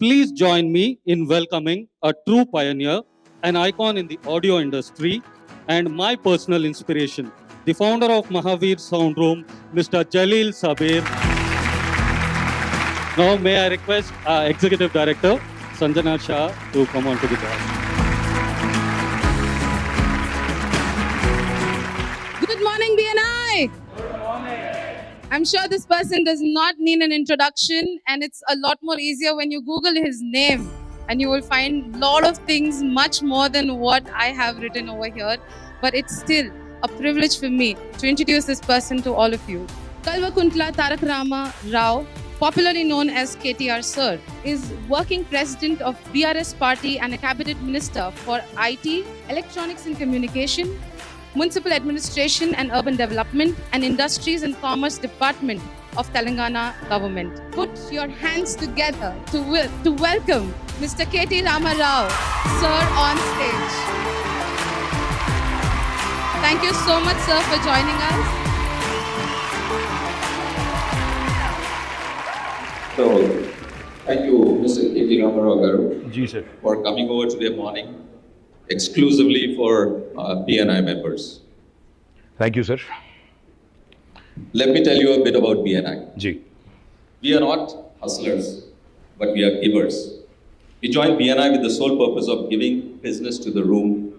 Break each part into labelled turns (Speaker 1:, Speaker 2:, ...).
Speaker 1: Please join me in welcoming a true pioneer, an icon in the audio industry, and my personal inspiration, the founder of Mahavir Sound Room, Mr. Jalil Sabir. Now, may I request our Executive Director, Sanjana Shah, to come on to the dais.
Speaker 2: Good morning, BNI. I'm sure this person does not need an introduction, and it's a lot more easier when you Google his name, and you will find a lot of things much more than what I have written over here. But it's still a privilege for me to introduce this person to all of you. Kalvakuntla Tarak Rama Rao, popularly known as KTR Sir, is working president of BRS party and a cabinet minister for IT, electronics and communication, Municipal Administration and Urban Development, and Industries and Commerce Department of Telangana government. Put your hands together to welcome Mr. KT Rama Rao, sir, on stage. Thank you so much, sir, for joining us.
Speaker 3: So, thank you, Mr. KT Rama Rao Garu,
Speaker 4: Ji, sir.
Speaker 3: for coming over today morning exclusively for BNI members.
Speaker 4: Thank you, sir.
Speaker 3: Let me tell you a bit about BNI.
Speaker 4: Ji.
Speaker 3: We are not hustlers, but we are givers. We joined BNI with the sole purpose of giving business to the room,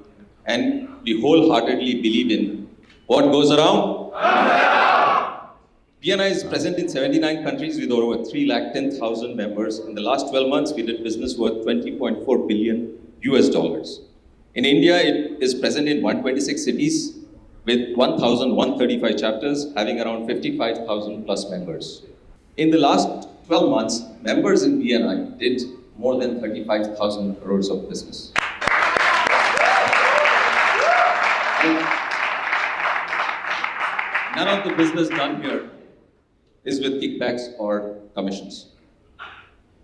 Speaker 3: and we wholeheartedly believe in what goes around. BNI is present in 79 countries with over 310,000 members. In the last 12 months, we did business worth $20.4 billion US. In India, it is present in 126 cities with 1,135 chapters, having around 55,000 plus members. In the last 12 months, members in BNI did more than 35,000 crores of business. None of the business done here is with kickbacks or commissions.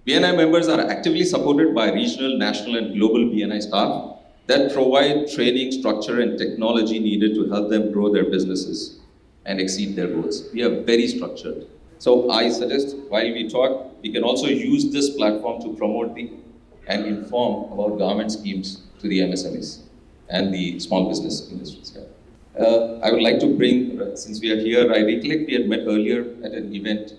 Speaker 3: BNI members are actively supported by regional, national, and global BNI staff that provide training, structure, and technology needed to help them grow their businesses and exceed their goals. We are very structured. So I suggest while we talk, we can also use this platform to promote and inform about government schemes to the MSMEs and the small business industries. I would like to bring, since we are here, I recollect we had met earlier at an event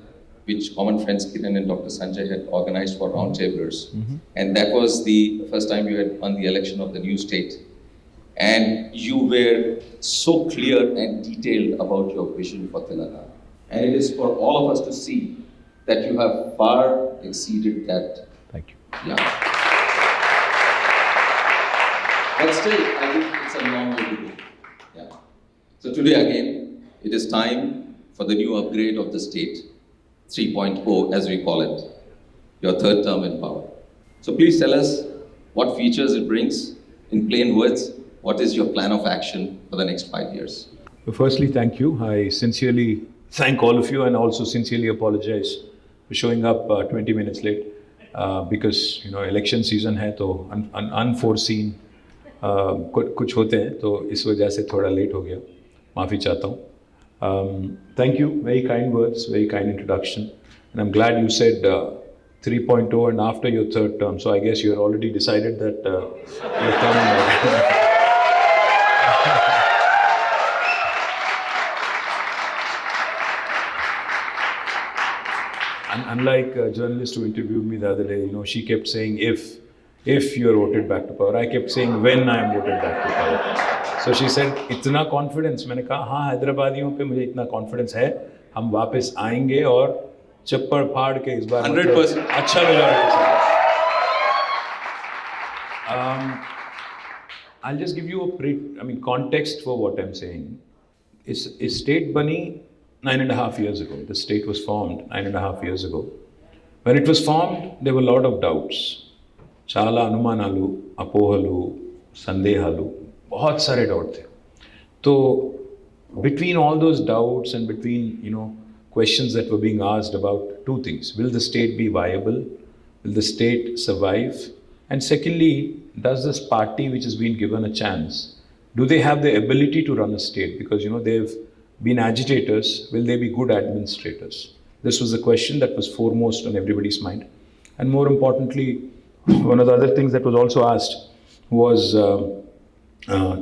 Speaker 3: which common friends Kiran and Dr. Sanjay had organized for roundtablers. Mm-hmm. And that was the first time you had won the election of the new state. And you were so clear and detailed about your vision for Telangana. And it is for all of us to see that you have far exceeded that.
Speaker 4: Thank you.
Speaker 3: Yeah. But still, I think it's a long way to go. Yeah. So today again, it is time for the new upgrade of the state. 3.0 as we call it, your third term in power. So please tell us what features it brings. In plain words, what is your plan of action for the next 5 years?
Speaker 4: So firstly, thank you. I sincerely thank all of you and also sincerely apologize for showing up 20 minutes late because election season है तो unforeseen कुछ होते हैं तो इस वजह से थोड़ा लेट हो गया, माफ़ी चाहता हूँ. Thank you, very kind words, very kind introduction. And I'm glad you said 3.0 and after your third term. So I guess you're already decided that you're coming. And unlike a journalist who interviewed me the other day, she kept saying if you're voted back to power. I kept saying when I am voted back to power. So she said, इतना confidence. मैंने कहा हाँ, हैदराबादियों पे मुझे इतना confidence है, हम वापस आएंगे और चप्पड़ फाड़ के इस बार
Speaker 3: 100%
Speaker 4: अच्छा majority. I'll just give you a context for what I'm saying. Is state bani 9.5 years ago. The state was formed 9.5 years ago. When it was formed, there were a lot of doubts. Chala anumanalu, apohalu, sandehalu. बहुत सारे doubt थे. तो between all those doubts and between questions that were being asked about two things: will the state be viable, will the state survive, and secondly, does this party which has been given a chance, do they have the ability to run a state? Because they've been agitators, will they be good administrators? This was the question that was foremost on everybody's mind. And more importantly, one of the other things that was also asked was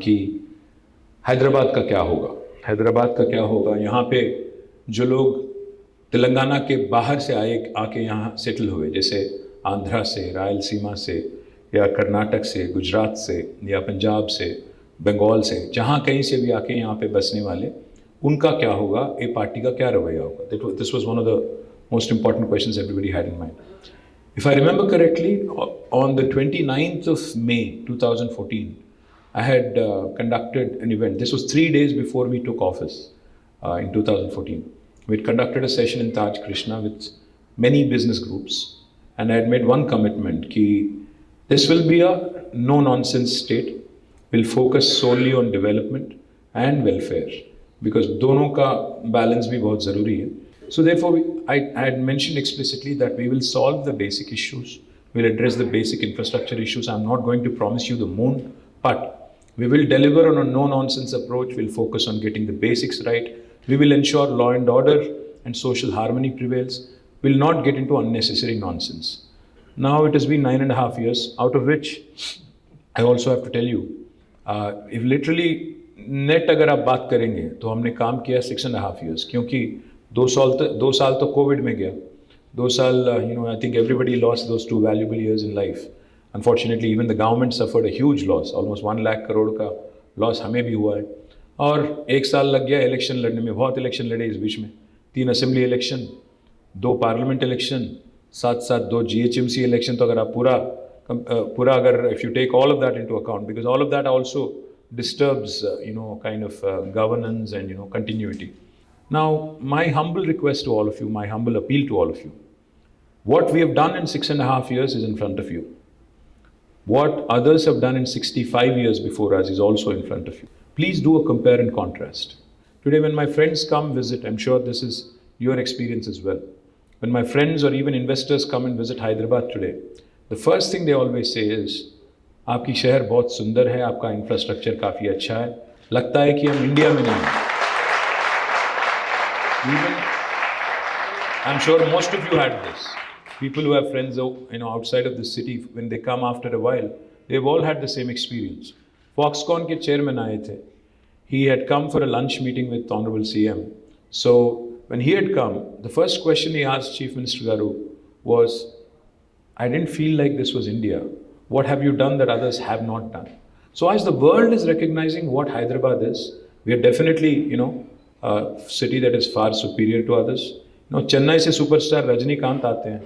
Speaker 4: कि हैदराबाद का क्या होगा, हैदराबाद का क्या होगा, यहाँ पे जो लोग तेलंगाना के बाहर से आके यहाँ सेटल हुए, जैसे आंध्रा से, रायलसीमा से, या कर्नाटक से, गुजरात से, या पंजाब से, बंगाल से, जहाँ कहीं से भी आके यहाँ पे बसने वाले, उनका क्या होगा, ये पार्टी का क्या रवैया होगा. This was one of the most important questions everybody had in mind. If I remember correctly, on the 29th of May 2014, I had conducted an event. This was 3 days before we took office in 2014. We had conducted a session in Taj Krishna with many business groups, and I had made one commitment कि this will be a no-nonsense state. We'll focus solely on development and welfare because दोनों का balance भी बहुत ज़रूरी है. So therefore, I had mentioned explicitly that we will solve the basic issues. We'll address the basic infrastructure issues. I'm not going to promise you the moon, but we will deliver on a no-nonsense approach. We'll focus on getting the basics right. We will ensure law and order and social harmony prevails. We'll not get into unnecessary nonsense. Now it has been 9.5 years, out of which I also have to tell you, if literally net अगर आप बात करेंगे तो हमने काम किया 6.5 years, क्योंकि 2 साल तो कोविड में गया. 2 साल, I think everybody lost those 2 valuable years in life. Unfortunately, even the government suffered a huge loss, almost 1 lakh crore का loss हमें भी हुआ है. और 1 साल लग गया इलेक्शन लड़ने में, बहुत इलेक्शन लड़े इस बीच में. 3 असेंबली इलेक्शन, 2 पार्लियामेंट इलेक्शन, साथ 2 GHMC इलेक्शन. तो अगर आप पूरा अगर if you take all of that into account, because all of that also disturbs kind of governance and continuity. Now, my humble request to all of you, my humble appeal to all of you, what we have done in 6.5 years is in front of you. What others have done in 65 years before us is also in front of you. Please do a compare and contrast. Today, when my friends come visit, I'm sure this is your experience as well. When my friends or even investors come and visit Hyderabad today, the first thing they always say is, आपकी शहर बहुत सुंदर है, आपका infrastructure काफ़ी अच्छा है, लगता है कि हम इंडिया में नहीं हैं. Even, I'm sure most of you had this. People who have friends, outside of the city, when they come after a while, they've all had the same experience. Foxconn के chairman आए थे. He had come for a lunch meeting with Honorable CM. So when he had come, the first question he asked Chief Minister Garu was, I didn't feel like this was India. What have you done that others have not done? So as the world is recognizing what Hyderabad is, we are definitely, a city that is far superior to others. Chennai से superstar Rajinikanth आते हैं,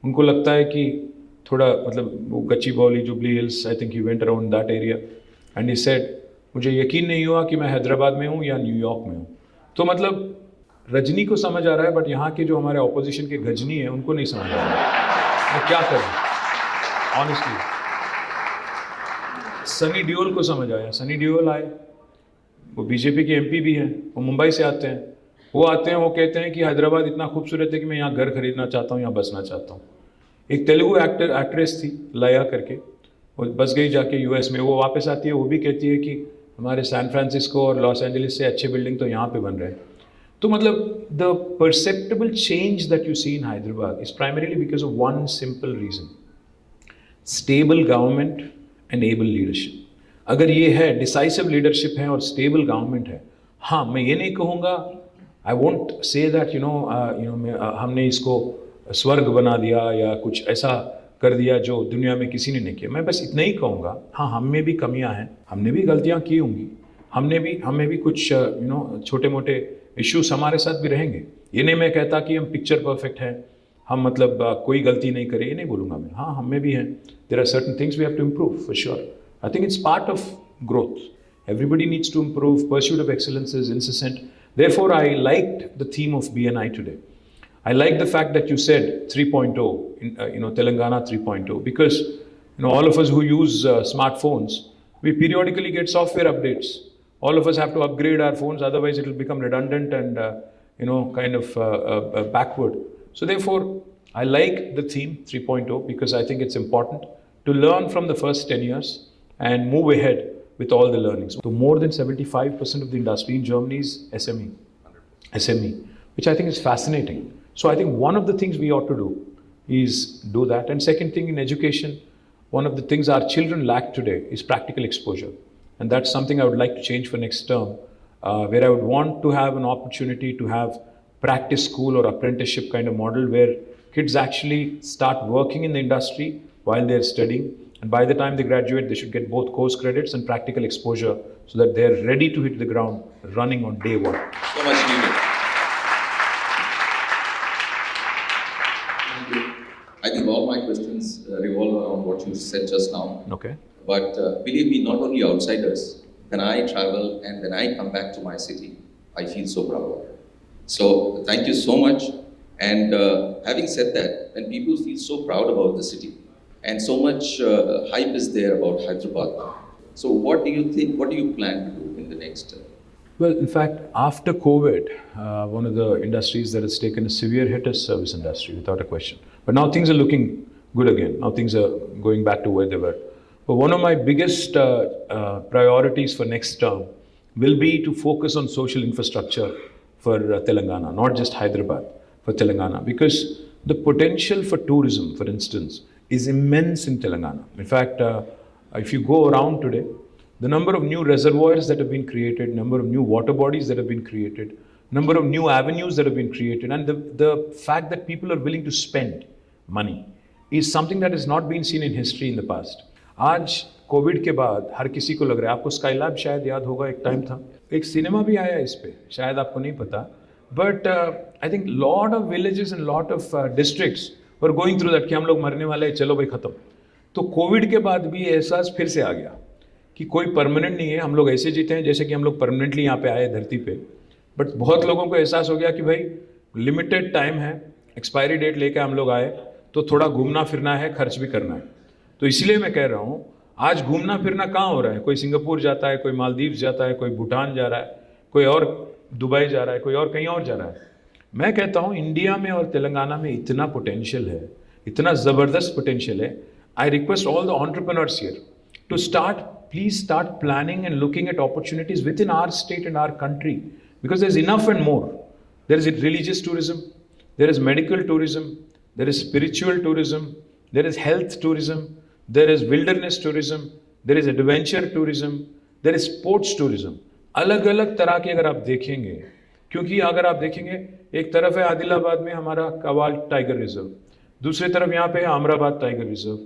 Speaker 4: उनको लगता है कि थोड़ा वो Gachibowli, jubilee hills, I think he went around that area and he said, मुझे यकीन नहीं हुआ कि मैं हैदराबाद में हूँ या न्यूयॉर्क में हूँ. तो रजनी को समझ आ रहा है, बट यहाँ के जो हमारे ऑपोजिशन के गजनी हैं उनको नहीं समझ आ रहा है. मैं क्या करूँ ऑनेस्टली. सनी डियोल को समझ आया. सनी डियोल आए, वो बीजेपी के एमपी भी हैं, वो मुंबई से आते हैं. वो कहते हैं कि हैदराबाद इतना खूबसूरत है कि मैं यहाँ घर खरीदना चाहता हूँ, यहाँ बसना चाहता हूँ. एक तेलुगु एक्ट्रेस थी लया करके, वो बस गई जाके यूएस में. वो वापस आती है, वो भी कहती है कि हमारे सैन फ्रांसिस्को और लॉस एंजलिस से अच्छे बिल्डिंग तो यहाँ पे बन रहे हैं. तो the perceptible change that you see in Hyderabad is primarily because of one simple reason, stable government and able leadership. अगर ये है, डिसाइसिव लीडरशिप है और स्टेबल गवर्नमेंट है, हाँ, मैं ये नहीं कहूँगा, आई वोंट से दैट हमने इसको स्वर्ग बना दिया या कुछ ऐसा कर दिया जो दुनिया में किसी ने नहीं किया. मैं बस इतना ही कहूँगा, हाँ, हम में भी कमियाँ हैं, हमने भी गलतियाँ की होंगी, हमें भी कुछ छोटे मोटे इश्यूज हमारे साथ भी रहेंगे. ये नहीं मैं कहता कि हम पिक्चर परफेक्ट हैं, हम कोई गलती नहीं करें, ये नहीं बोलूँगा मैं. हाँ, हम में भी हैं. There are certain things we have to improve for sure. I think it's part of growth. Everybody needs to improve. Pursuit of excellence is incessant. Therefore, I liked the theme of BNI today. I like the fact that you said 3.0, Telangana 3.0, because all of us who use smartphones, we periodically get software updates. All of us have to upgrade our phones, otherwise it will become redundant and backward. So therefore, I like the theme 3.0 because I think it's important to learn from the first 10 years and move ahead with all the learnings. So more than 75% of the industry in Germany is SME, which I think is fascinating. So I think one of the things we ought to do is do that. And second thing, in education, one of the things our children lack today is practical exposure. And that's something I would like to change for next term, where I would want to have an opportunity to have practice school or apprenticeship kind of model where kids actually start working in the industry while they're studying. And by the time they graduate, they should get both course credits and practical exposure so that they're ready to hit the ground running on day one.
Speaker 3: So much needed. I think all my questions revolve around what you said just now.
Speaker 4: Okay.
Speaker 3: But believe me, not only outsiders, when I travel and when I come back to my city, I feel so proud. So thank you so much. And having said that, when people feel so proud about the city and so much hype is there about Hyderabad, so what do you think, what do you plan to do in the next?
Speaker 4: Well, in fact, after COVID, one of the industries that has taken a severe hit is service industry, without a question. But now things are looking good again. Now things are going back to where they were. But one of my biggest priorities for next term will be to focus on social infrastructure for Telangana, not just Hyderabad, for Telangana. Because the potential for tourism, for instance, is immense in Telangana. In fact, if you go around today, the number of new reservoirs that have been created, number of new water bodies that have been created, number of new avenues that have been created, and the fact that people are willing to spend money is something that has not been seen in history in the past. आज Covid के बाद हर किसी को लग रहा है, आपको Skylab शायद याद होगा, एक टाइम था, एक सिनेमा भी आया इस पे, शायद आपको नहीं पता, but I think lot of villages and lot of districts were going through that कि हम लोग मरने वाले हैं, चलो भाई खत्म. तो कोविड के बाद भी एहसास फिर से आ गया कि कोई परमानेंट नहीं है, हम लोग ऐसे जीते हैं जैसे कि हम लोग परमानेंटली यहाँ पे आए धरती पे. बट बहुत लोगों को एहसास हो गया कि भाई लिमिटेड टाइम है, एक्सपायरी डेट लेकर हम लोग आए, तो थोड़ा घूमना फिरना है, खर्च भी करना है. तो इसलिए मैं कह रहा हूँ, आज घूमना फिरना कहाँ हो रहा है, कोई सिंगापुर जाता है, कोई मालदीव्स जाता है, कोई भूटान जा रहा है, कोई और दुबई जा रहा है, कोई और कहीं और जा रहा है. मैं कहता हूँ इंडिया में और तेलंगाना में इतना पोटेंशियल है, इतना ज़बरदस्त पोटेंशियल है. I request all the entrepreneurs here to start, please start planning and looking at opportunities within our state and our country, because there's enough and more. There is religious tourism, there is medical tourism, there is spiritual tourism, there is health tourism, there is wilderness tourism, there is adventure tourism, there is sports tourism. अलग अलग तरह के अगर आप देखेंगे, क्योंकि अगर आप देखेंगे एक तरफ है आदिलाबाद में हमारा कवाल टाइगर रिजर्व, दूसरी तरफ यहाँ पे है अमराबाद टाइगर रिजर्व,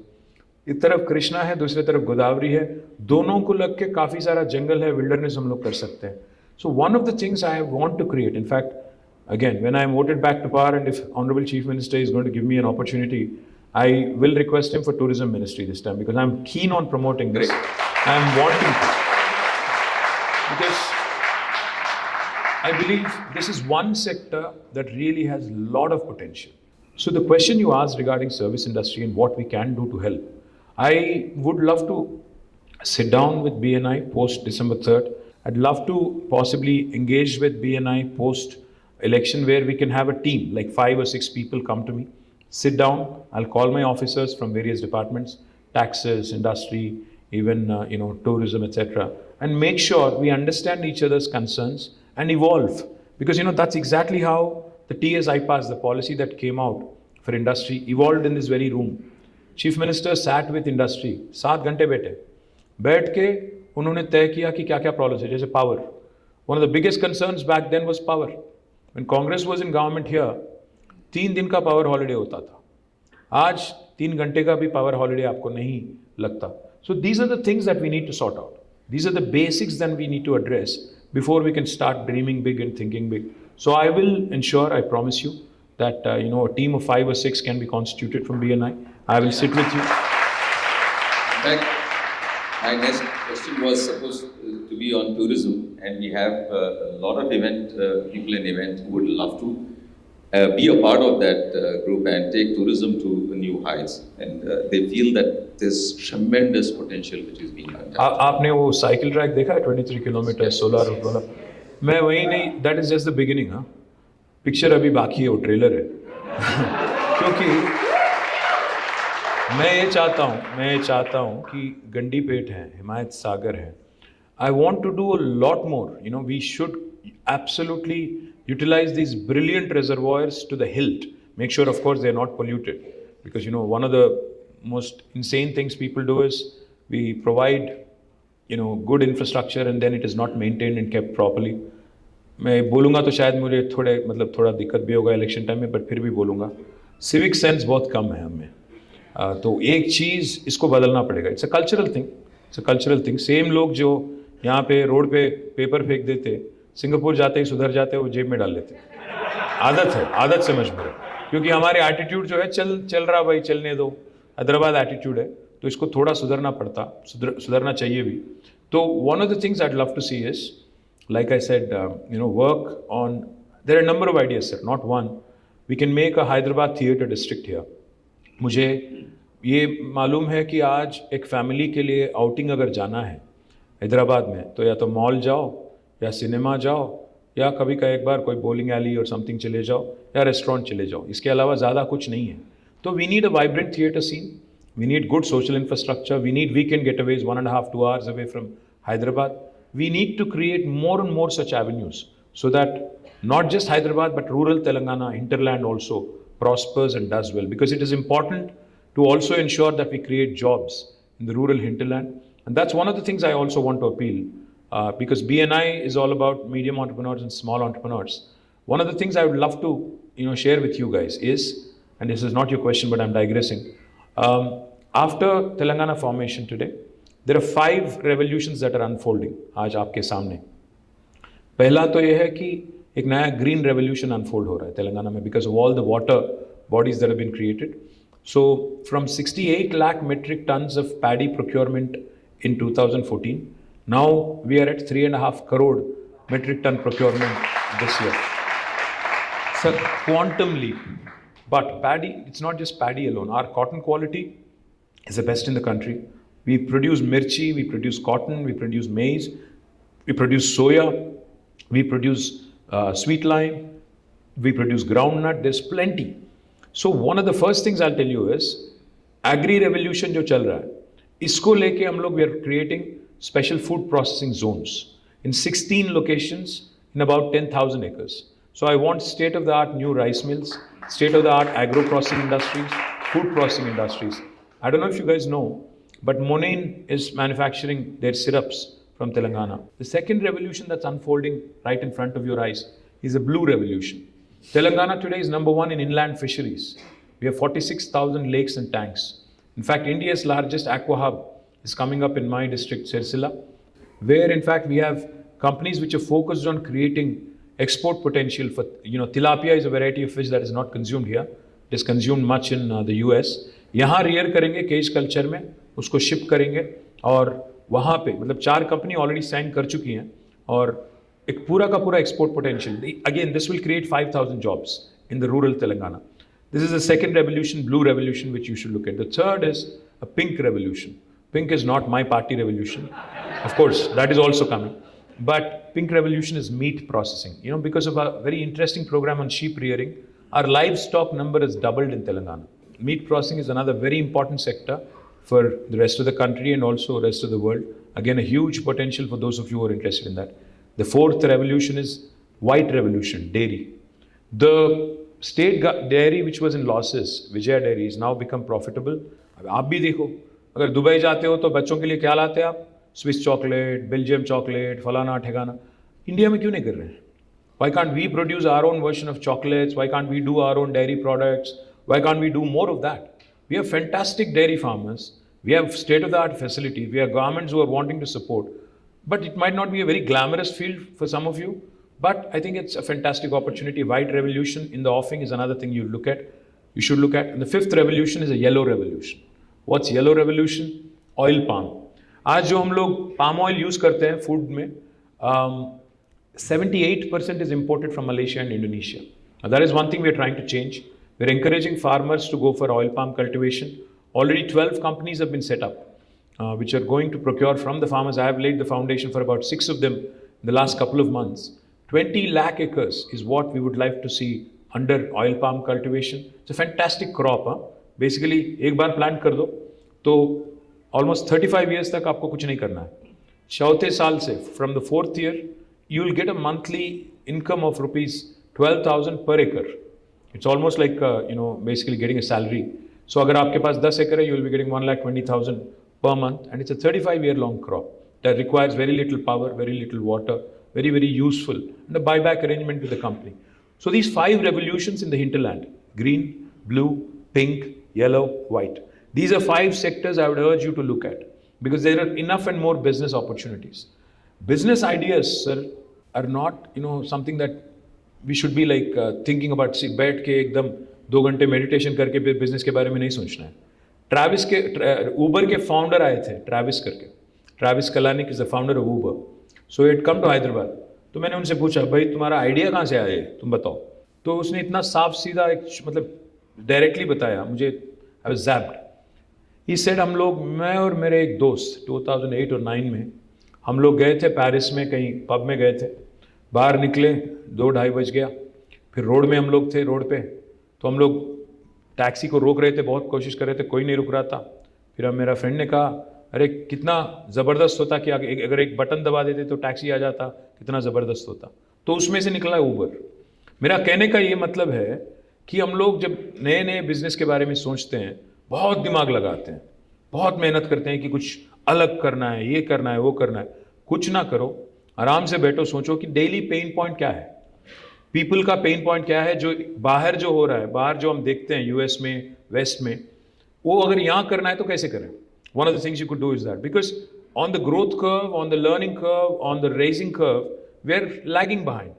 Speaker 4: एक तरफ कृष्णा है, दूसरी तरफ गोदावरी है, दोनों को लग के काफ़ी सारा जंगल है, विल्डरनेस हम लोग कर सकते हैं. So one of the things I want to create, in fact again when I am voted back to power and if honourable chief minister is going to give me an opportunity, I will request him for tourism ministry this time, because I am keen on promoting this. I am wanting to, because I believe this is one sector that really has a lot of potential. So the question you asked regarding service industry and what we can do to help, I would love to sit down with BNI post December 3rd. I'd love to possibly engage with BNI post election where we can have a team, like 5 or 6 people come to me, sit down, I'll call my officers from various departments, taxes, industry, even tourism, etc., and make sure we understand each other's concerns and evolve. Because that's exactly how the TS-IPAS, the policy that came out for industry, evolved in this very room. Chief Minister sat with industry, 7 घंटे बैठ के उन्होंने तय किया कि क्या क्या problems है. जैसे power, one of the biggest concerns back then was power. When Congress was in government here, 3 दिन का पावर हॉलीडे होता था. आज 3 घंटे का भी पावर हॉलीडे आपको नहीं लगता. So these are the things that we need to sort out. These are the basics that we need to address before we can start dreaming big and thinking big. So I will ensure, I promise you, that a team of 5 or 6 can be constituted from BNI. I will sit with you.
Speaker 3: In fact, my next question was supposed to be on tourism, and we have a lot of people in event who would love to be a part of that group and take tourism to new heights. And they feel that there's tremendous potential which is being untapped.
Speaker 4: आपने वो cycle track देखा है 23 kilometre 16 road वाला? मैं वही नहीं, that is just the beginning. हाँ, picture अभी बाकी है, वो ट्रेलर है. क्योंकि मैं ये चाहता हूँ कि गंडी पेट है, हिमायत सागर है. I want to do a lot more. We should absolutely utilize these brilliant reservoirs to the hilt. Make sure, of course, they're not polluted. because one of the most insane things people do is we provide good infrastructure and then it is not maintained and kept properly. मैं बोलूँगा तो शायद मुझे थोड़ा दिक्कत भी होगा election time में, बट फिर भी बोलूँगा सिविक सेंस बहुत कम है हमें. तो एक चीज़ इसको बदलना पड़ेगा. It's a cultural thing. Same लोग जो यहाँ पे रोड पे पेपर फेंक देते, सिंगापुर जाते ही सुधर जाते, वो जेब में डाल लेते. आदत से मजबूर है, क्योंकि हमारे एटीट्यूड जो है चल रहा भाई, चलने दो, हैदराबाद एटीट्यूड है, तो इसको थोड़ा सुधरना चाहिए भी. तो one of the things I'd love to see is, like I said, work on, there are a number of ideas, sir, not one. We can make a Hyderabad theatre district here. मुझे ये मालूम है कि आज एक family के लिए outing अगर जाना है हैदराबाद में, तो या तो मॉल जाओ या सिनेमा जाओ या कभी का एक बार कोई बॉलिंग एली और समथिंग चले जाओ या रेस्टोरेंट चले जाओ. इसके अलावा ज़्यादा कुछ नहीं है. तो we need a vibrant theatre scene, we need good social infrastructure, we need weekend getaways 1.5-2 hours away from Hyderabad. We need to create more and more such avenues so that not just Hyderabad but rural Telangana, hinterland also prospers and does well, because it is important to also ensure that we create jobs in the rural hinterland. And that's one of the things I also want to appeal, because BNI is all about medium entrepreneurs and small entrepreneurs. One of the things I would love to share with you guys is, and this is not your question but I'm digressing, after Telangana formation today, there are 5 revolutions that are unfolding आज आपके सामने. पहला तो ये है कि एक नया ग्रीन रेवोल्यूशन अनफोल्ड हो रहा है तेलंगाना में, because of all the water bodies that have been created. So from 68 lakh metric tons of paddy procurement in 2014, now we are at 3.5 crore metric ton procurement this year. Sir, quantum leap. But paddy, it's not just paddy alone. Our cotton quality is the best in the country. We produce mirchi, we produce cotton, we produce maize, we produce soya, we produce sweet lime, we produce groundnut. There's plenty. So one of the first things I'll tell you is agri revolution जो चल रहा है, इसको लेके हम लोग we are creating special food processing zones in 16 locations in about 10,000 acres. So I want state of the art new rice mills, state of the art agro processing industries, food processing industries. I don't know if you guys know, but Monain is manufacturing their syrups from Telangana. The second revolution that's unfolding right in front of your eyes is a blue revolution. Telangana today is number 1 in inland fisheries. We have 46,000 lakes and tanks. In fact, India's largest aqua hub is coming up in my district, Sirsila, where in fact we have companies which are focused on creating export potential for, tilapia is a variety of fish that is not consumed here. It is consumed much in the US. यहाँ rear करेंगे cage culture में, उसको ship करेंगे और वहाँ पे 4 company already sign कर चुकी हैं और एक पूरा का पूरा export potential. Again this will create 5,000 jobs in the rural Telangana. This is the second revolution, blue revolution, which you should look at. The third is a pink revolution. Pink is not my party revolution. Of course, that is also coming. But pink revolution is meat processing. Because of a very interesting program on sheep rearing, our livestock number has doubled in Telangana. Meat processing is another very important sector for the rest of the country and also the rest of the world. Again, a huge potential for those of you who are interested in that. The fourth revolution is white revolution, dairy. The state dairy which was in losses, Vijaya Dairy, is now become profitable. अब आप भी देखो, अगर Dubai जाते हो तो बच्चों के लिए क्या लाते हैं आप? स्विस चॉकलेट, बेल्जियम चॉकलेट, फलाना ठिकाना. इंडिया में क्यों नहीं कर रहे हैं? Why can't we produce our own version of chocolates? Why can't we do our own dairy products? Why can't we do more of that? We have fantastic dairy farmers. We have state-of-the-art facilities. We have governments who are wanting to support. But it might not be a very glamorous field for some of you. But I think it's a fantastic opportunity. White revolution in the offing is another thing you should look at. And the fifth revolution is a yellow revolution. What's yellow revolution? Oil palm. आज जो हम लोग palm oil use करते हैं food में, 78% is imported from Malaysia and Indonesia. Now that is one thing we are trying to change. We're encouraging farmers to go for oil palm cultivation. Already 12 companies have been set up, which are going to procure from the farmers. I have laid the foundation for about 6 of them in the last couple of months. 20 lakh acres is what we would like to see under oil palm cultivation. It's a fantastic crop. Basically, एक बार plant कर दो, तो almost 35 years तक आपको कुछ नहीं करना है. चौथे साल से, from the 4th year, you will get a monthly income of rupees 12,000 per acre. It's almost like, basically getting a salary. So अगर आपके पास 10 एकड़ है, you will be getting 1,20,000 per month, and it's a 35-year long crop that requires very little power, very little water, very, very useful, and a buyback arrangement with the company. So these 5 revolutions in the hinterland: green, blue, pink, yellow, white. These are 5 sectors I would urge you to look at, because there are enough and more business opportunities. Business ideas, sir, are not, something that we should be like thinking about. See, बैठ के एकदम 2 घंटे meditation करके फिर business के बारे में नहीं सोचना है. ट्रैविस के ऊबर के फाउंडर आए थे, ट्रैविस करके. Travis Kalanick is the founder of Uber. So it come to Hyderabad. तो मैंने उनसे पूछा, भाई तुम्हारा आइडिया कहाँ से आया है, तुम बताओ. तो उसने इतना साफ सीधा मतलब डायरेक्टली बताया मुझे. I was ज़ैप्ड. ही सेड, हम लोग, मैं और मेरे एक दोस्त 2008 और 9 में हम लोग गए थे पेरिस में, कहीं पब में गए थे. बाहर निकले 2-2:30 बज गया. फिर रोड में हम लोग थे, रोड पे. तो हम लोग टैक्सी को रोक रहे थे, बहुत कोशिश कर रहे थे, कोई नहीं रुक रहा था. फिर अब मेरा फ्रेंड ने कहा, अरे कितना ज़बरदस्त होता कि अगर एक बटन दबा देते तो टैक्सी आ जाता, कितना ज़बरदस्त होता. तो उसमें से निकला ऊबर. मेरा कहने का ये मतलब है कि हम लोग जब नए नए बिजनेस के बारे में सोचते हैं, बहुत दिमाग लगाते हैं, बहुत मेहनत करते हैं कि कुछ अलग करना है, ये करना है, वो करना है. कुछ ना करो, आराम से बैठो, सोचो कि डेली पेन पॉइंट क्या है, पीपल का पेन पॉइंट क्या है. जो बाहर जो हो रहा है, बाहर जो हम देखते हैं यूएस में, वेस्ट में, वो अगर यहाँ करना है तो कैसे करें. One of the things you could do is that, because on the growth curve, on the learning curve, on the raising curve, we are lagging behind.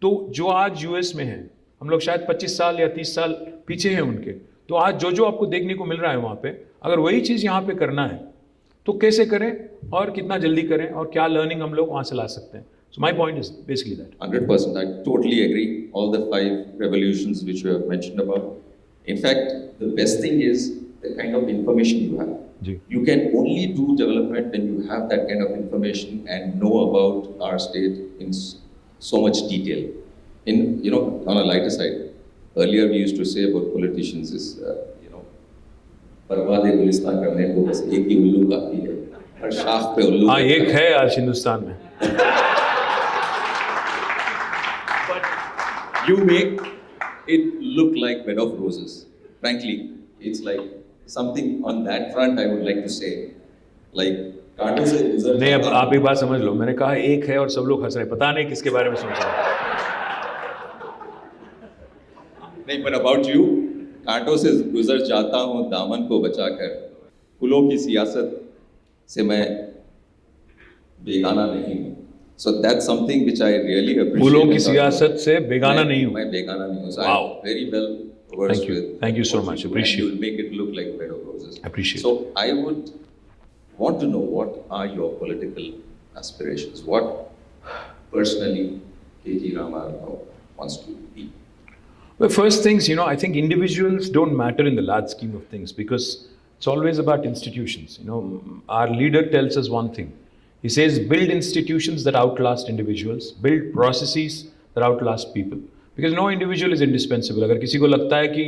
Speaker 4: तो जो आज यूएस में है, हम लोग शायद 25 साल या 30 साल पीछे हैं उनके. तो आज जो जो आपको देखने को मिल रहा है वहाँ पे, अगर वही चीज़ यहाँ पे करना है तो कैसे करें और कितना जल्दी करें और क्या लर्निंग हम लोग वहाँ से ला सकते हैं. So my point is basically that.
Speaker 3: 100%. I totally agree. All the 5 revolutions which you have mentioned about. In fact, the best thing is the kind of information you have.
Speaker 4: Ji.
Speaker 3: You can only do development when you have that kind of information and know about our state in so much detail. On a lighter side, earlier we used to say about politicians is, बर्बाद गुलिस्तान करने को बस एक ही उल्लू काफी है. हर शाख पे उल्लू.
Speaker 4: हाँ, एक है आज हिंदुस्तान में.
Speaker 3: You make it look like bed of roses. Frankly, it's like something on that front I would like to say. Like,
Speaker 4: नहीं, अब आप एक बात समझ लो, मैंने कहा एक है और सब लोग हंस रहे हैं, पता नहीं किसके बारे में सोच रहे हैं.
Speaker 3: नहीं, but about you, कांटों से गुजर जाता हूँ दामन को बचाकर. फूलों की सियासत से मैं बेगाना नहीं हूँ. So that's something which I really appreciate.
Speaker 4: फूलों की सियासत से बेगाना नहीं हूँ.
Speaker 3: मैं बेगाना नहीं हूँ. So
Speaker 4: Wow.
Speaker 3: I'm very well versed with.
Speaker 4: Thank you so much. Appreciate.
Speaker 3: You'll make it look like bed of roses.
Speaker 4: Appreciate.
Speaker 3: So I would want to know, what are your political aspirations? What personally KG Ramarao wants to be?
Speaker 4: Well, first things, I think individuals don't matter in the large scheme of things, because it's always about institutions. Our leader tells us one thing. He says, build institutions that outlast individuals, build processes that outlast people. Because no individual is indispensable. अगर किसी को लगता है कि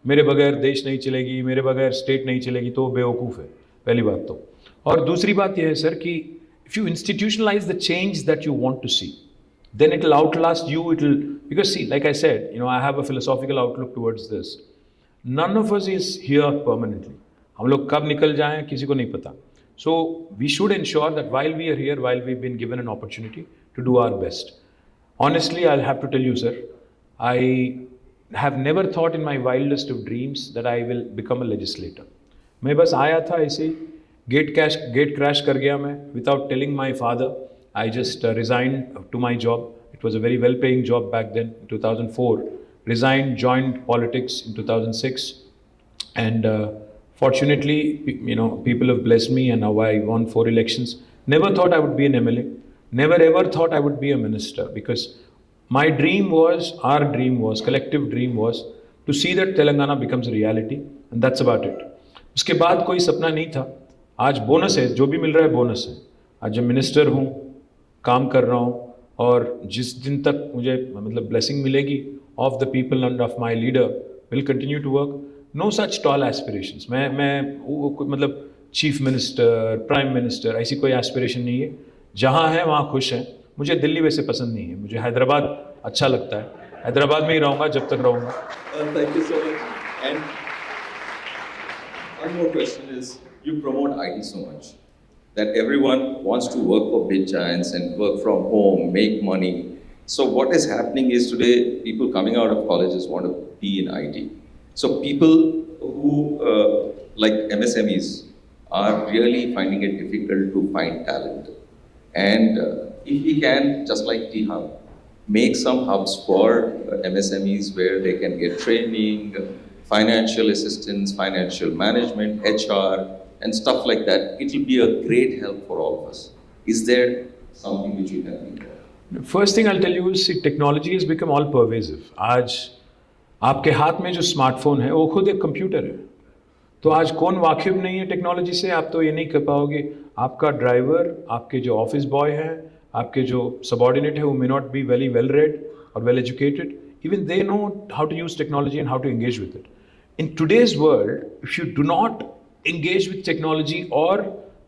Speaker 4: मेरे बगैर देश नहीं चलेगी, मेरे बगैर स्टेट नहीं चलेगी, तो बेवकूफ़ है, पहली बात तो. और दूसरी बात यह है सर कि if you institutionalize the change that you want to see, then it will outlast you. Because see, like I said, I have a philosophical outlook towards this. None of us is here permanently. हम लोग कब निकल जाएं किसी को नहीं पता. So we should ensure that while we are here, while we've been given an opportunity to do our best. Honestly, I'll have to tell you, sir, I have never thought in my wildest of dreams that I will become a legislator. मैं बस आया था ऐसे ही, gate crash कर गया मैं, without telling my father. I just resigned to my job. It was a very well-paying job back then, in 2004. Resigned, joined politics in 2006, and fortunately, people have blessed me, and now I won 4 elections. Never thought I would be an MLA. Never ever thought I would be a minister, because my dream was, our dream was, collective dream was to see that Telangana becomes a reality, and that's about it. उसके बाद कोई सपना नहीं था. आज bonus है, जो भी मिल रहा है बोनस है. आज जब मिनिस्टर हूँ, काम कर रहा हूँ, और जिस दिन तक मुझे ब्लेसिंग मिलेगी of the people and of my leader, will continue to work. No such tall aspirations. मैं चीफ मिनिस्टर, प्राइम मिनिस्टर, ऐसी कोई एस्पिरेशन नहीं है. जहाँ है वहाँ खुश है. मुझे दिल्ली वैसे पसंद नहीं है, मुझे हैदराबाद अच्छा लगता है. हैदराबाद में ही रहूँगा जब तक रहूँगा.
Speaker 3: Thank you so much. And One more question is, you promote IT so much that everyone wants to work for big giants and work from home, make money. So what is happening is today, people coming out of colleges want to be in IT. So people who, like MSMEs, are really finding it difficult to find talent. And if we can, just like T-Hub, make some hubs for MSMEs where they can get training, financial assistance, financial management, HR, and stuff like that, it will be a great help for all of us. Is there something which you can think of?
Speaker 4: First thing I'll tell you is, see, technology has become all pervasive. आज आपके हाथ में जो smartphone है वो खुद एक computer है. तो आज कौन वाकिफ नहीं है टेक्नोलॉजी से, आप तो ये नहीं कर पाओगे. आपका ड्राइवर, आपके जो ऑफिस बॉय हैं, आपके जो सबऑर्डिनेट है, वो may not be very well read और well educated. Even they know how to use technology and how to engage with it. In today's world, if you do not engage with technology or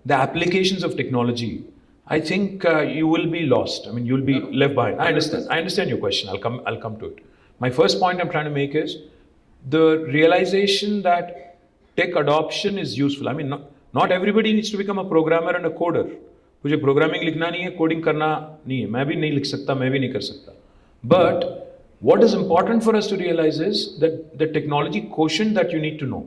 Speaker 4: the applications of technology, I think you will be lost. I mean, you'll be left behind. I understand your question. I'll come to it. My first point I'm trying to make is the realization that tech adoption is useful. I mean, not everybody needs to become a programmer and a coder. मुझे programming लिखना नहीं है, coding करना नहीं है. मैं भी नहीं लिख सकता, मैं भी नहीं कर सकता. But what is important for us to realize is that the technology quotient that you need to know.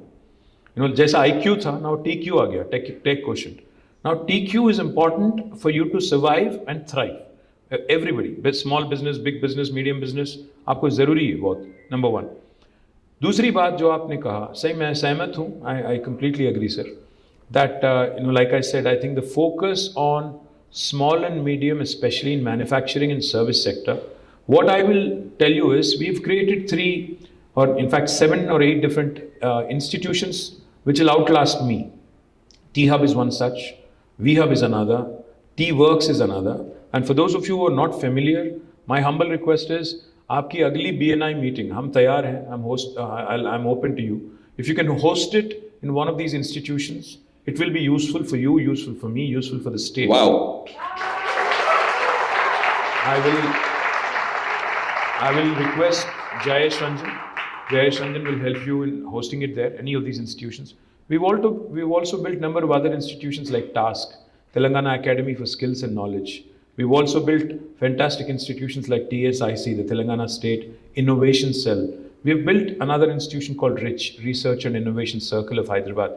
Speaker 4: You know, जैसा IQ था, now TQ आ गया, tech quotient. Now TQ is important for you to survive and thrive. Everybody, small business, big business, medium business, आपको ज़रूरी है बहुत. Number one. दूसरी बात जो आपने कहा, सही मैं सहमत हूँ. I completely agree, sir. That like I said, I think the focus on small and medium, especially in manufacturing and service sector. What I will tell you is, we've created 3 or in fact 7 or 8 different institutions which will outlast me. T-Hub is one such, V-Hub is another, T-Works is another. And for those of you who are not familiar, my humble request is, आपकी अगली BNI meeting, हम तैयार हैं, I'm open to you. If you can host it in one of these institutions, it will be useful for you, useful for me, useful for the state.
Speaker 3: Wow.
Speaker 4: I will request Jayesh Ranjan. Jayesh Ranjan will help you in hosting it there, any of these institutions. We've also built a number of other institutions like TASK, Telangana Academy for Skills and Knowledge. We've also built fantastic institutions like TSIC, the Telangana State Innovation Cell. We've built another institution called RICH, Research and Innovation Circle of Hyderabad.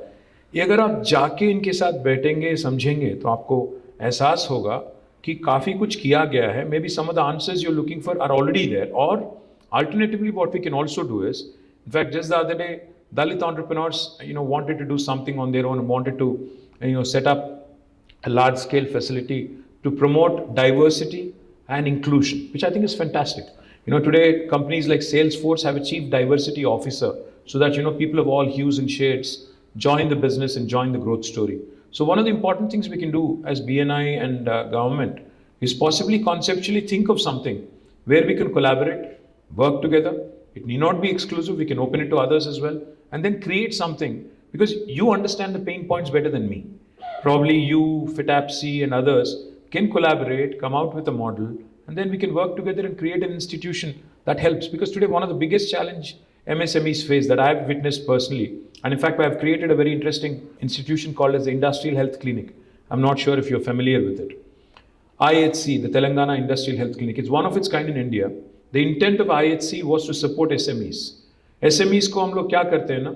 Speaker 4: ये अगर आप जाके इनके साथ बैठेंगे, समझेंगे, तो आपको एहसास होगा कि काफ़ी कुछ किया गया है. Maybe some of the answers you're looking for are already there. Or alternatively, what we can also do is, in fact, just the other day, Dalit entrepreneurs, wanted to do something on their own, wanted to, set up a large-scale facility to promote diversity and inclusion, which I think is fantastic. Today companies like Salesforce have a chief diversity officer, so that people of all hues and shades join the business and join the growth story. So one of the important things we can do as BNI and government is possibly conceptually think of something where we can collaborate, work together. It need not be exclusive. We can open it to others as well, and then create something, because you understand the pain points better than me. Probably you, FITAPC and others can collaborate, come out with a model, and then we can work together and create an institution that helps. Because today, one of the biggest challenge MSMEs face that I've witnessed personally, and in fact, I've created a very interesting institution called as the Industrial Health Clinic. I'm not sure if you're familiar with it. IHC, the Telangana Industrial Health Clinic, it's one of its kind in India. The intent of IHC was to support SMEs. SMEs को हम लोग क्या करते हैं ना,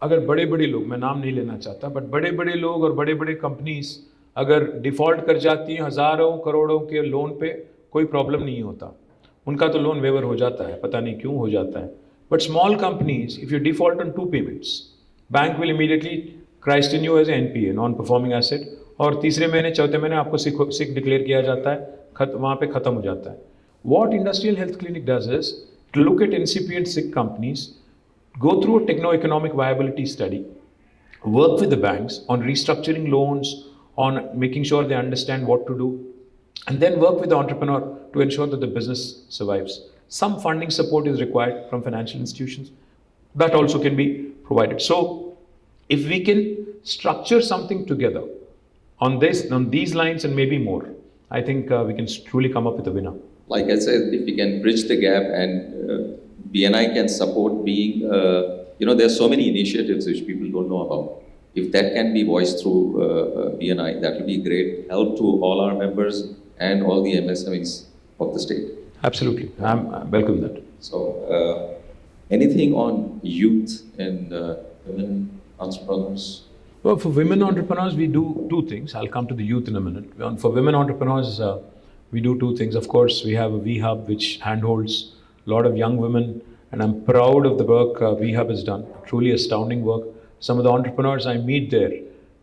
Speaker 4: अगर बड़े-बड़े लोग, मैं नाम नहीं लेना चाहता, बट बड़े-बड़े लोग और बड़े-बड़े कंपनीज अगर डिफॉल्ट कर जाती हैं हज़ारों करोड़ों के लोन पे, कोई प्रॉब्लम नहीं होता. उनका तो लोन वेवर हो जाता है, पता नहीं क्यों हो जाता है. But small companies, if you default on 2 payments, bank will immediately christen you as an NPA, non-performing asset, और तीसरे महीने, चौथे महीने आपको सिक डिक्लेयर किया जाता है, वहाँ पे ख़त्म हो जाता है. What Industrial Health Clinic does is to look at incipient sick companies, go through a techno-economic viability study, work with the banks on restructuring loans, on making sure they understand what to do, and then work with the entrepreneur to ensure that the business survives. Some funding support is required from financial institutions. That also can be provided. So if we can structure something together on these lines and maybe more, I think we can truly come up with a winner.
Speaker 3: Like I said, if we can bridge the gap and BNI can support being, there are so many initiatives which people don't know about. If that can be voiced through BNI, that will be great help to all our members and all the MSMEs of the state.
Speaker 4: Absolutely, I welcome that.
Speaker 3: So, anything on youth and women entrepreneurs?
Speaker 4: Well, for women entrepreneurs, we do two things. I'll come to the youth in a minute. For women entrepreneurs, we do two things. Of course, we have a V-Hub which handholds a lot of young women, and I'm proud of the work V-Hub has done. Truly astounding work. Some of the entrepreneurs I meet there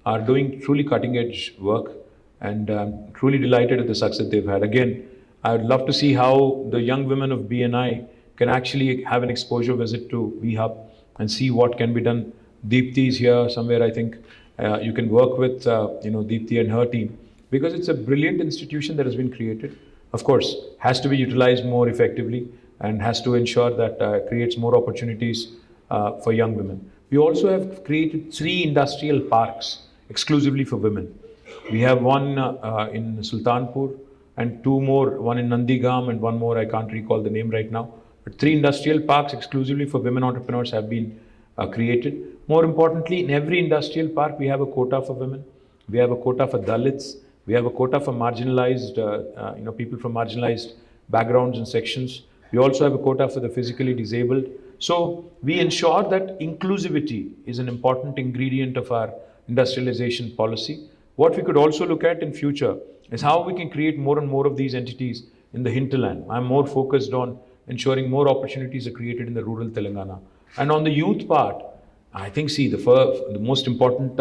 Speaker 4: are doing truly cutting-edge work, and I'm truly delighted at the success they've had. Again, I would love to see how the young women of BNI can actually have an exposure visit to V-Hub and see what can be done. Deepthi is here somewhere, I think. You can work with Deepthi and her team, because it's a brilliant institution that has been created. Of course, has to be utilized more effectively and has to ensure that creates more opportunities for young women. We also have created 3 industrial parks exclusively for women. We have one in Sultanpur and 2 more, one in Nandigam and one more, I can't recall the name right now. But 3 industrial parks exclusively for women entrepreneurs have been created. More importantly, in every industrial park, we have a quota for women. We have a quota for Dalits. We have a quota for marginalized, people from marginalized backgrounds and sections. We also have a quota for the physically disabled. So we ensure that inclusivity is an important ingredient of our industrialization policy. What we could also look at in future is how we can create more and more of these entities in the hinterland. I'm more focused on ensuring more opportunities are created in the rural Telangana. And on the youth part, I think, the most important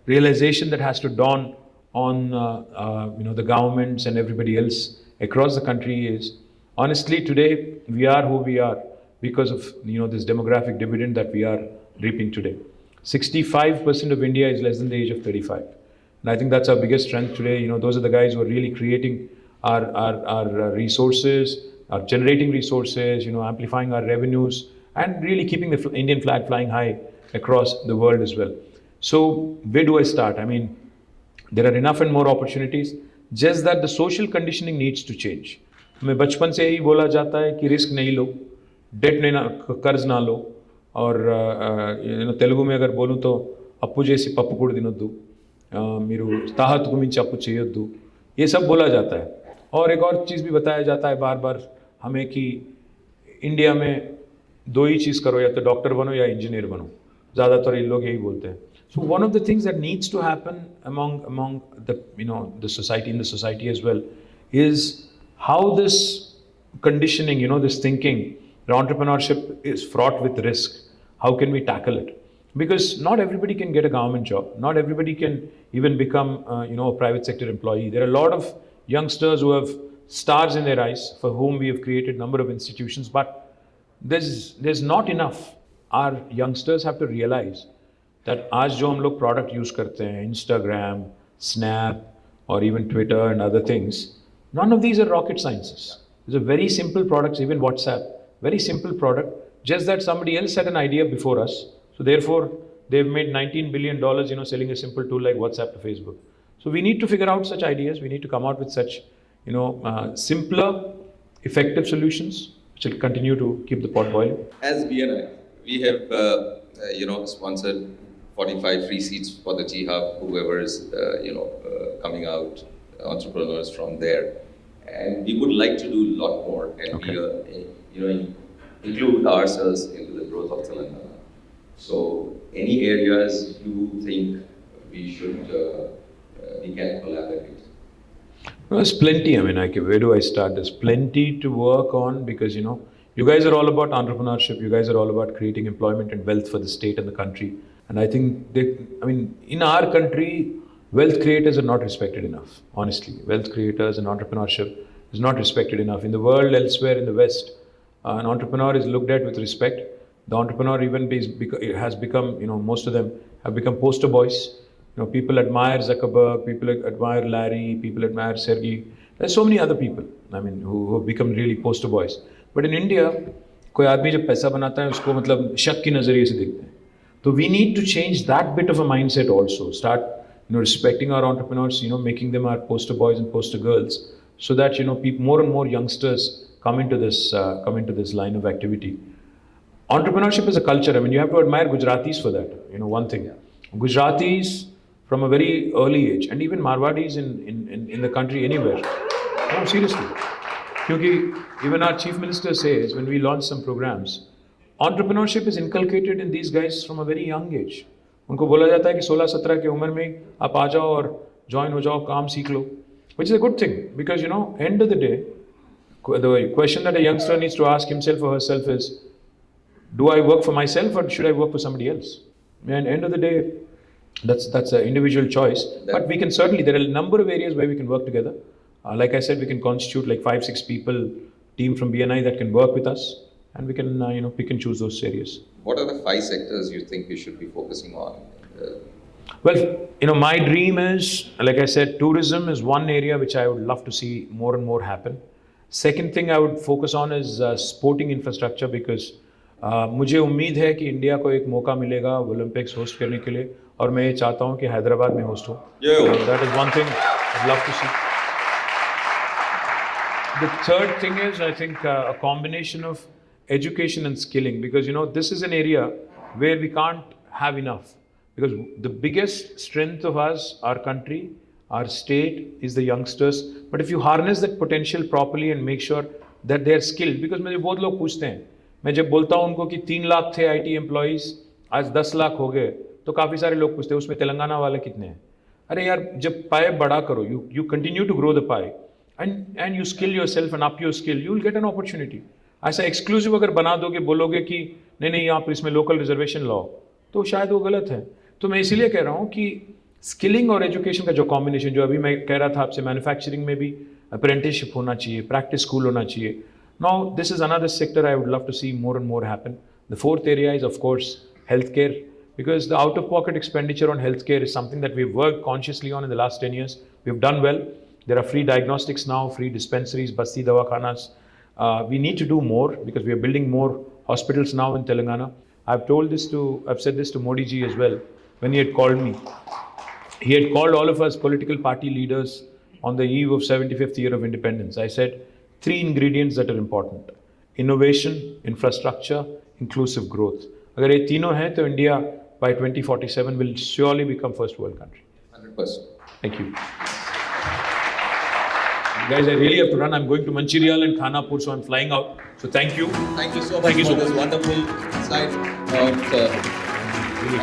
Speaker 4: realization that has to dawn on the governments and everybody else across the country is, honestly, today we are who we are because of this demographic dividend that we are reaping today. 65% of India is less than the age of 35, and I think that's our biggest strength today. Those are the guys who are really creating our resources, are generating resources, amplifying our revenues, and really keeping the Indian flag flying high across the world as well. So where do I start? I mean, there are enough and more opportunities, just that the social conditioning needs to change. हमें बचपन से ही बोला जाता है कि risk नहीं लो, date नहीं ना, कर्ज ना लो, और तेलुगु में अगर बोलूँ तो अप्पू చేసి పప్పు కూడా తినొద్దు, మీరు తాహతుకు మించి అప్పు చేయొద్దు, ये सब बोला जाता है. और एक और चीज़ भी बताया जाता है बार बार हमें कि इंडिया में 2 ही चीज़ करो, या तो डॉक्टर बनो या इंजीनियर बनो. ज़्यादातर ये लोग यही बोलते हैं. So one of the things that needs to happen among the society, in the society as well, is how this conditioning, this thinking, the entrepreneurship is fraught with risk. How can we tackle it? Because not everybody can get a government job. Not everybody can even become a private sector employee. There are a lot of youngsters who have stars in their eyes, for whom we have created a number of institutions, but there's not enough. Our youngsters have to realize that आज जो हम लोग product use करते हैं, Instagram, Snap, or even Twitter and other things, none of these are rocket sciences. These are very simple products, even WhatsApp, very simple product, just that somebody else had an idea before us. So therefore, they've made $19 billion, selling a simple tool like WhatsApp to Facebook. So we need to figure out such ideas. We need to come out with such, simpler, effective solutions, which will continue to keep the pot boiling.
Speaker 3: As BNI, we have, sponsored 45 free seats for the G-Hub, whoever is, coming out, entrepreneurs from there. And we would like to do a lot more and include ourselves into the growth of Telangana. So any areas you think we can collaborate?
Speaker 4: Well, there's plenty. I mean, where do I start? There's plenty to work on because, you guys are all about entrepreneurship. You guys are all about creating employment and wealth for the state and the country. And I think, in our country, wealth creators are not respected enough, honestly. Wealth creators and entrepreneurship is not respected enough. In the world, elsewhere in the West, an entrepreneur is looked at with respect. The entrepreneur even has become, most of them have become poster boys. People admire Zuckerberg, people admire Larry, people admire Sergey. There's so many other people, who have become really poster boys. But in India, कोई आदमी जब पैसा बनाता है उसको मतलब शक की नज़रिए से देखते हैं. So we need to change that bit of a mindset also. Start, respecting our entrepreneurs, making them our poster boys and poster girls, so that more and more youngsters come into this line of activity. Entrepreneurship is a culture. You have to admire Gujaratis for that. One thing. Gujaratis from a very early age, and even Marwadis in the country anywhere. No, seriously. Because even our chief minister says when we launch some programs, entrepreneurship is inculcated in these guys from a very young age. उनको बोला जाता है कि 16-17 की उम्र में आप आ जाओ और ज्वाइन हो जाओ, काम सीख लो, which is a good thing because end of the day, the question that a youngster needs to ask himself or herself is, do I work for myself or should I work for somebody else? And end of the day, that's an individual choice. But we can certainly, there are a number of areas where we can work together. Like I said, we can constitute like 5-6 people, team from BNI that can work with us, and we can pick and choose those areas.
Speaker 3: What are the 5 sectors you think we should be focusing on?
Speaker 4: Well, my dream is, like I said, tourism is one area which I would love to see more and more happen. Second thing I would focus on is sporting infrastructure because मुझे उम्मीद है कि India को एक मौका मिलेगा Olympics host करने के लिए और मैं ये चाहता हूँ कि हैदराबाद में होस्ट हो. That is one thing I'd love to see. The third thing is, I think, a combination of education and skilling because, this is an area where we can't have enough because the biggest strength of us, our country, our state is the youngsters. But if you harness that potential properly and make sure that they are skilled, because मुझे बहुत लोग पूछते हैं, मैं जब बोलता हूँ उनको कि 3 लाख थे IT एम्प्लॉइज आज 10 लाख हो गए तो काफ़ी सारे लोग पूछते हैं उसमें तेलंगाना वाले कितने हैं. अरे यार जब पाए बड़ा करो, you continue to grow the pie and you skill yourself and up your skill, you will get an opportunity. ऐसा एक्सक्लूसिव अगर बना दोगे, बोलोगे कि नहीं यहाँ पर इसमें लोकल रिजर्वेशन लाओ, तो शायद वो गलत है. तो मैं इसीलिए कह रहा हूँ कि स्किलिंग और एजुकेशन का जो कॉम्बिनेशन, जो अभी मैं कह रहा था आपसे, मैन्युफैक्चरिंग में भी अप्रेंटिसशिप होना चाहिए, प्रैक्टिस स्कूल होना चाहिए. Now, this is another sector I would love to see more and more happen. The fourth area is, of course, healthcare, because the out-of-pocket expenditure on healthcare is something that we've worked consciously on in the last 10 years. We've done well. There are free diagnostics now, free dispensaries, basti dawakhanas. We need to do more because we are building more hospitals now in Telangana. I've said this to Modi ji as well when he had called me. He had called all of us political party leaders on the eve of 75th year of independence. I said, 3 ingredients that are important: innovation, infrastructure, inclusive growth. अगर ये तीनों हैं तो India by 2047 will surely become first world country.
Speaker 3: 100%.
Speaker 4: Thank you. Guys, I really have to run. I'm going to Mancherial and Khanapur, so I'm flying out. So thank you.
Speaker 3: Thank you so much for this wonderful insight.
Speaker 4: Really